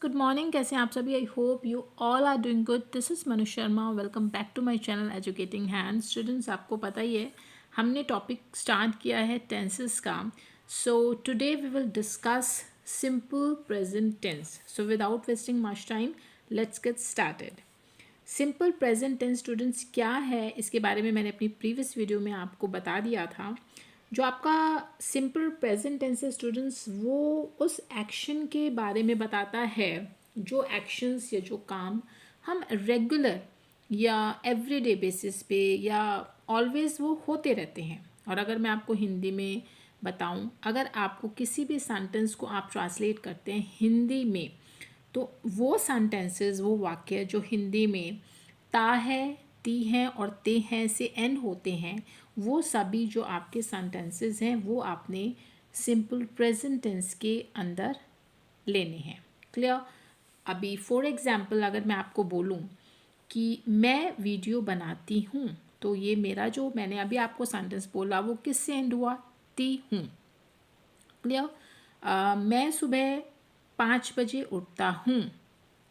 Good morning. कैसे हैं आप सभी? I hope you all are doing good. This is Manu Sharma. Welcome back to my channel educating hand. Students, आपको पता ही है हमने टॉपिक स्टार्ट किया है टेंसेस का। So today we will discuss simple present tense. So without wasting much time, let's get started. Simple present tense students क्या है, इसके बारे में मैंने अपनी प्रीवियस वीडियो में आपको बता दिया था। जो आपका सिंपल प्रेजेंट टेंस है स्टूडेंट्स, वो उस एक्शन के बारे में बताता है जो एक्शंस या जो काम हम रेगुलर या एवरीडे बेसिस पे या ऑलवेज वो होते रहते हैं। और अगर मैं आपको हिंदी में बताऊं, अगर आपको किसी भी सेंटेंस को आप ट्रांसलेट करते हैं हिंदी में, तो वो सेंटेंसेस, वो वाक्य जो हिंदी में ता है, ती हैं और ते हैं से एंड होते हैं, वो सभी जो आपके सेंटेंसेस हैं वो आपने सिंपल प्रेजेंट टेंस के अंदर लेने हैं। क्लियर? अभी फॉर एग्जांपल अगर मैं आपको बोलूं कि मैं वीडियो बनाती हूँ, तो ये मेरा जो मैंने अभी आपको सेंटेंस बोला वो किससे एंड हुआ? ती हूँ। क्लियर? मैं सुबह 5 बजे उठता हूँ,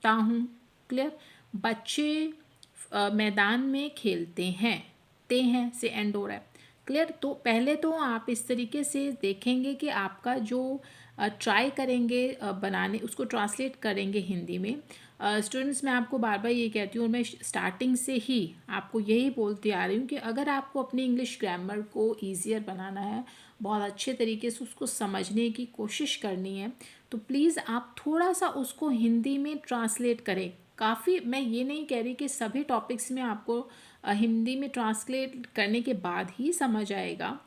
ता हूँ। क्लियर? बच्चे मैदान में खेलते हैं, ते हैं से एंड हो रहा है। क्लियर? तो पहले तो आप इस तरीके से देखेंगे कि आपका जो ट्राई करेंगे बनाने, उसको ट्रांसलेट करेंगे हिंदी में। स्टूडेंट्स, मैं आपको बार बार ये कहती हूँ और मैं स्टार्टिंग से ही आपको यही बोलती आ रही हूँ कि अगर आपको अपनी इंग्लिश ग्रामर को ईजियर बनाना है, बहुत अच्छे तरीके से उसको समझने की कोशिश करनी है, तो प्लीज़ आप थोड़ा सा उसको हिंदी में ट्रांसलेट करें। काफ़ी, मैं ये नहीं कह रही कि सभी टॉपिक्स में आपको हिंदी में ट्रांसलेट करने के बाद ही समझ आएगा।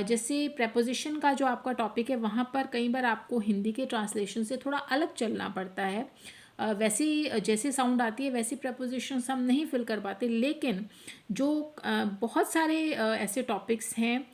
जैसे प्रेपोजिशन का जो आपका टॉपिक है, वहाँ पर कई बार आपको हिंदी के ट्रांसलेशन से थोड़ा अलग चलना पड़ता है। वैसी जैसे साउंड आती है वैसी प्रपोजिशंस हम नहीं फिल कर पाते, लेकिन जो बहुत सारे ऐसे टॉपिक्स हैं,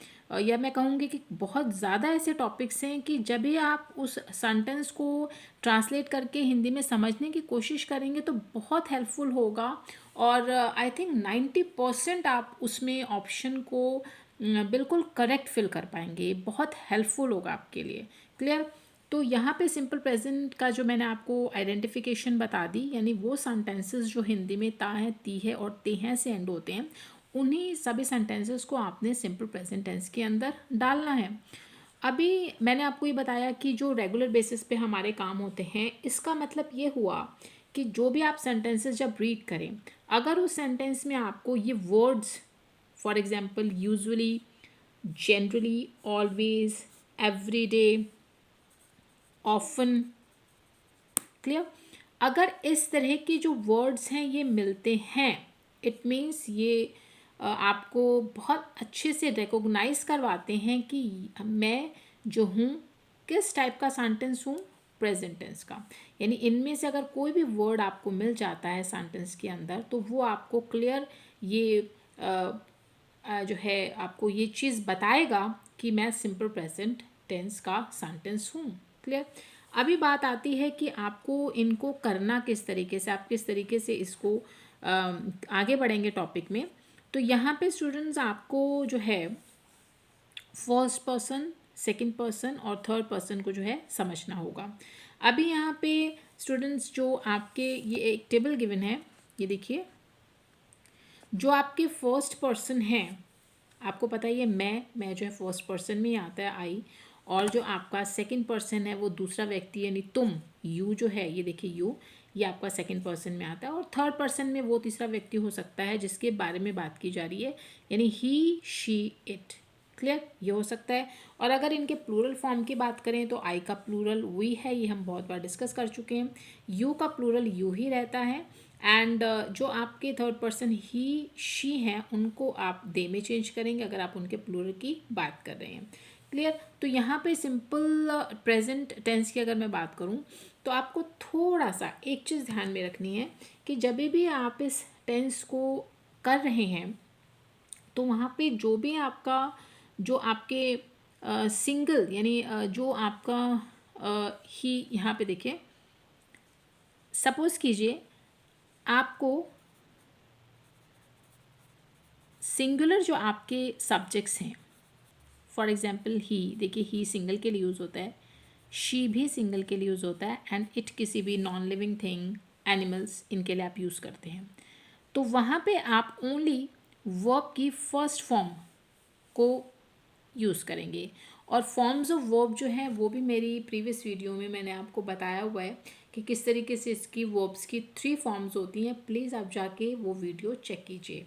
या मैं कहूँगी कि बहुत ज़्यादा ऐसे टॉपिक्स हैं कि जब भी आप उस सेंटेंस को ट्रांसलेट करके हिंदी में समझने की कोशिश करेंगे तो बहुत हेल्पफुल होगा। और आई थिंक 90% आप उसमें ऑप्शन को बिल्कुल करेक्ट फिल कर पाएंगे। बहुत हेल्पफुल होगा आपके लिए। क्लियर? तो यहाँ पे सिंपल प्रेजेंट का जो मैंने आपको आइडेंटिफिकेशन बता दी, यानी वो सेंटेंसेस जो हिंदी में ता है, ती है और ते हैं से एंड होते हैं, उन्हीं सभी सेंटेंसेस को आपने सिंपल प्रेजेंट टेंस के अंदर डालना है। अभी मैंने आपको ये बताया कि जो रेगुलर बेसिस पे हमारे काम होते हैं, इसका मतलब ये हुआ कि जो भी आप सेंटेंसेस जब रीड करें, अगर उस सेंटेंस में आपको ये words, for example usually, generally, always, everyday, often, clear, अगर इस तरह के जो वर्ड्स हैं ये मिलते हैं, इट मीन्स ये आपको बहुत अच्छे से रिकॉग्नाइज करवाते हैं कि मैं जो हूँ किस टाइप का सेंटेंस हूँ, प्रेजेंट टेंस का। यानी इनमें से अगर कोई भी वर्ड आपको मिल जाता है सेंटेंस के अंदर, तो वो आपको क्लियर ये जो है आपको ये चीज़ बताएगा कि मैं सिंपल प्रेजेंट टेंस का सेंटेंस हूँ। क्लियर? अभी बात आती है कि आपको इनको करना किस तरीके से, आप किस तरीके से इसको आगे बढ़ेंगे टॉपिक में। तो यहाँ पे स्टूडेंट्स आपको जो है फर्स्ट पर्सन, सेकंड पर्सन और थर्ड पर्सन को जो है समझना होगा। अभी यहाँ पे स्टूडेंट्स जो आपके ये एक टेबल गिवन है, ये देखिए, जो आपके फर्स्ट पर्सन हैं, आपको पता ही है मैं जो है फर्स्ट पर्सन में ही आता है, आई। और जो आपका सेकंड पर्सन है वो दूसरा व्यक्ति यानी तुम, यू जो है, ये देखिए यू, ये आपका सेकंड पर्सन में आता है। और थर्ड पर्सन में वो तीसरा व्यक्ति हो सकता है जिसके बारे में बात की जा रही है, यानी ही, शी, इट। क्लियर? ये हो सकता है। और अगर इनके प्लूरल फॉर्म की बात करें तो आई का प्लूरल वी है, ये हम बहुत बार डिस्कस कर चुके हैं। यू का प्लूरल यू ही रहता है। एंड जो आपके थर्ड पर्सन ही, शी हैं, उनको आप दे में चेंज करेंगे अगर आप उनके प्लूरल की बात कर रहे हैं। क्लियर? तो यहाँ पे सिंपल प्रेजेंट टेंस की अगर मैं बात करूँ तो आपको थोड़ा सा एक चीज़ ध्यान में रखनी है कि जब भी आप इस टेंस को कर रहे हैं, तो वहाँ पे जो भी आपका, जो आपके सिंगल यानी जो आपका ही, यहाँ पे देखिए, सपोज़ कीजिए आपको सिंगुलर जो आपके सब्जेक्ट्स हैं, फॉर एग्जांपल ही, देखिए ही सिंगल के लिए यूज़ होता है, शी भी सिंगल के लिए यूज़ होता है, एंड इट किसी भी नॉन लिविंग थिंग, एनिमल्स, इनके लिए आप यूज़ करते हैं। तो वहाँ पे आप ओनली वर्ब की फर्स्ट फॉर्म को यूज़ करेंगे। और फॉर्म्स ऑफ वर्ब जो हैं वो भी मेरी प्रीवियस वीडियो में मैंने आपको बताया हुआ है कि किस तरीके से इसकी वर्ब्स की 3 फॉर्म्स होती हैं। प्लीज़ आप जाके वो वीडियो चेक कीजिए।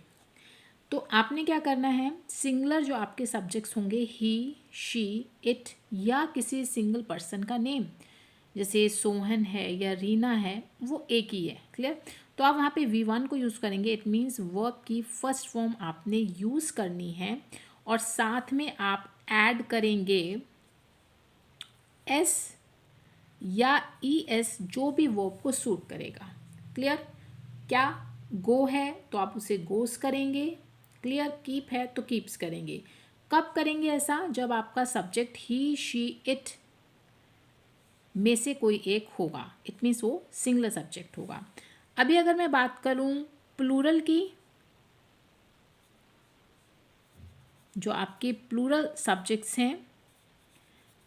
तो आपने क्या करना है, सिंगुलर जो आपके सब्जेक्ट्स होंगे, ही, शी, इट या किसी सिंगल पर्सन का नेम, जैसे सोहन है या रीना है, वो एक ही है। क्लियर? तो आप वहाँ पे V1 को यूज़ करेंगे। इट मीन्स वर्ब की फर्स्ट फॉर्म आपने यूज़ करनी है और साथ में आप ऐड करेंगे एस या ES, जो भी वर्ब को सूट करेगा। क्लियर? क्या गो है तो आप उसे गोस करेंगे। क्लियर? कीप है तो कीप्स करेंगे। कब करेंगे ऐसा? जब आपका सब्जेक्ट ही, शी, इट में से कोई एक होगा। इट मीन्स वो सिंगुलर सब्जेक्ट होगा। अभी अगर मैं बात करूं प्लूरल की, जो आपके प्लूरल सब्जेक्ट्स हैं,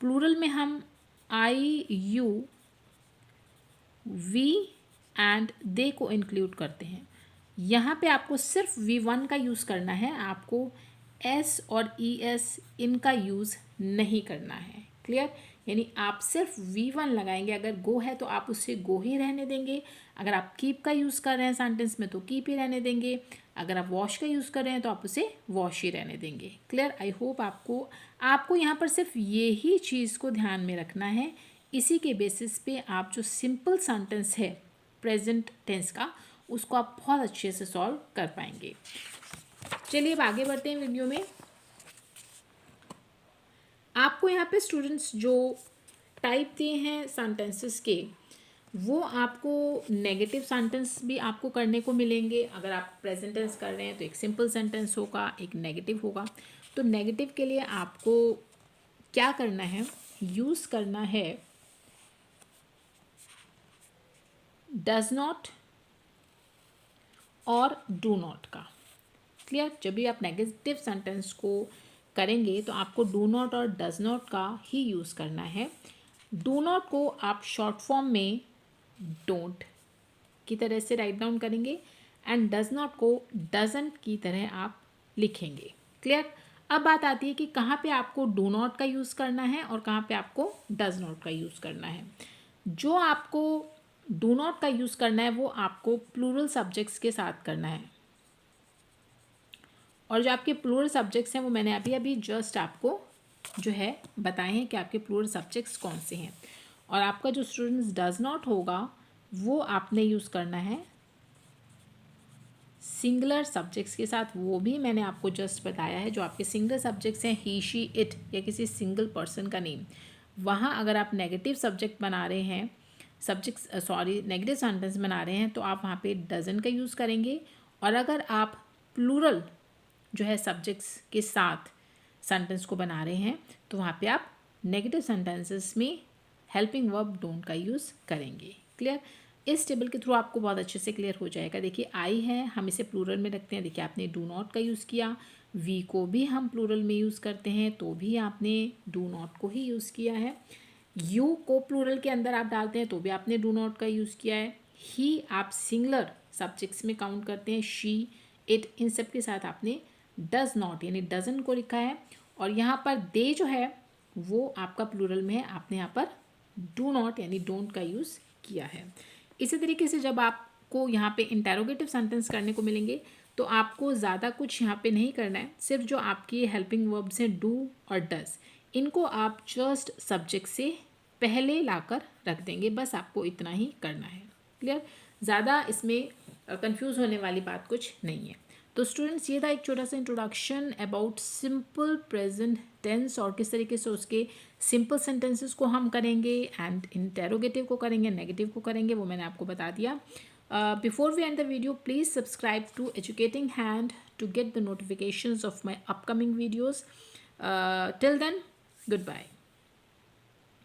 प्लूरल में हम आई, यू, वी एंड दे को इंक्लूड करते हैं। यहाँ पे आपको सिर्फ V1 का यूज़ करना है, आपको S और ES इनका यूज़ नहीं करना है। क्लियर? यानी आप सिर्फ V1 लगाएंगे। अगर गो है तो आप उससे गो ही रहने देंगे। अगर आप कीप का यूज़ कर रहे हैं सेंटेंस में तो कीप ही रहने देंगे। अगर आप वॉश का यूज़ कर रहे हैं तो आप उसे वॉश ही रहने देंगे। क्लियर? आई होप आपको यहाँ पर सिर्फ ये ही चीज़ को ध्यान में रखना है। इसी के बेसिस पे आप जो सिंपल सेंटेंस है प्रेजेंट टेंस का, उसको आप बहुत अच्छे से सॉल्व कर पाएंगे। चलिए अब आगे बढ़ते हैं वीडियो में। आपको यहाँ पे स्टूडेंट्स जो टाइप दिए हैं सेंटेंसेस के, वो आपको नेगेटिव सेंटेंस भी आपको करने को मिलेंगे। अगर आप प्रेजेंट टेंस कर रहे हैं तो एक सिंपल सेंटेंस होगा, एक नेगेटिव होगा। तो नेगेटिव के लिए आपको क्या करना है, यूज़ करना है डज नॉट और डू नॉट का। क्लियर? जब भी आप नेगेटिव सेंटेंस को करेंगे तो आपको डू नॉट और डज नॉट का ही यूज़ करना है। डू नॉट को आप शॉर्ट फॉर्म में डोंट की तरह से राइट डाउन करेंगे एंड डज नॉट को डजंट की तरह आप लिखेंगे। क्लियर? अब बात आती है कि कहाँ पे आपको डू नॉट का यूज़ करना है और कहाँ पे आपको डज नॉट का यूज़ करना है। जो आपको डू नॉट का यूज़ करना है वो आपको प्लूरल सब्जेक्ट्स के साथ करना है, और जो आपके प्लूरल सब्जेक्ट्स हैं वो मैंने अभी जस्ट आपको जो है बताए हैं कि आपके प्लूरल सब्जेक्ट्स कौन से हैं। और आपका जो स्टूडेंट्स डज नॉट होगा वो आपने यूज़ करना है सिंगुलर सब्जेक्ट्स के साथ। वो भी मैंने आपको जस्ट बताया है। जो आपके सिंगुलर सब्जेक्ट्स हैं, ही, शी, इट या किसी सिंगल पर्सन का नेम, वहाँ अगर आप नेगेटिव सब्जेक्ट बना रहे हैं, नेगेटिव सेंटेंस बना रहे हैं, तो आप वहाँ पे डजन का यूज़ करेंगे। और अगर आप प्लूरल जो है सब्जेक्ट्स के साथ सेंटेंस को बना रहे हैं तो वहाँ पे आप नेगेटिव सेंटेंसेस में हेल्पिंग वर्ब डोंट का यूज़ करेंगे। क्लियर? इस टेबल के थ्रू आपको बहुत अच्छे से क्लियर हो जाएगा। देखिए आई है, हम इसे प्लूरल में रखते हैं। देखिए आपने डू नॉट का यूज़ किया। वी को भी हम प्लूरल में यूज़ करते हैं तो भी आपने डू नॉट को ही यूज़ किया है। यू को प्लूरल के अंदर आप डालते हैं तो भी आपने डू नॉट का यूज़ किया है। ही आप सिंगुलर सब्जेक्ट्स में काउंट करते हैं। शी, इट, इन सब के साथ आपने डज नॉट यानी डजन को लिखा है। और यहाँ पर दे जो है वो आपका प्लूरल में है, आपने यहाँ पर डू नॉट यानी डोंट का यूज़ किया है। इसी तरीके से जब आपको यहाँ पे इंटेरोगेटिव सेंटेंस करने को मिलेंगे तो आपको ज़्यादा कुछ यहाँ पे नहीं करना है। सिर्फ जो आपकी हेल्पिंग वर्ब्स हैं डू और डज, इनको आप जस्ट सब्जेक्ट से पहले लाकर रख देंगे। बस आपको इतना ही करना है। क्लियर? ज़्यादा इसमें कंफ्यूज होने वाली बात कुछ नहीं है। तो स्टूडेंट्स ये था एक छोटा सा introduction about simple present tense और किस तरीके से उसके सिंपल सेंटेंसेस को हम करेंगे एंड इंटेरोगेटिव को करेंगे, नेगेटिव को करेंगे, वो मैंने आपको बता दिया। Before we end the video, please subscribe to educating hand to get the notifications of my upcoming videos. Till then, goodbye.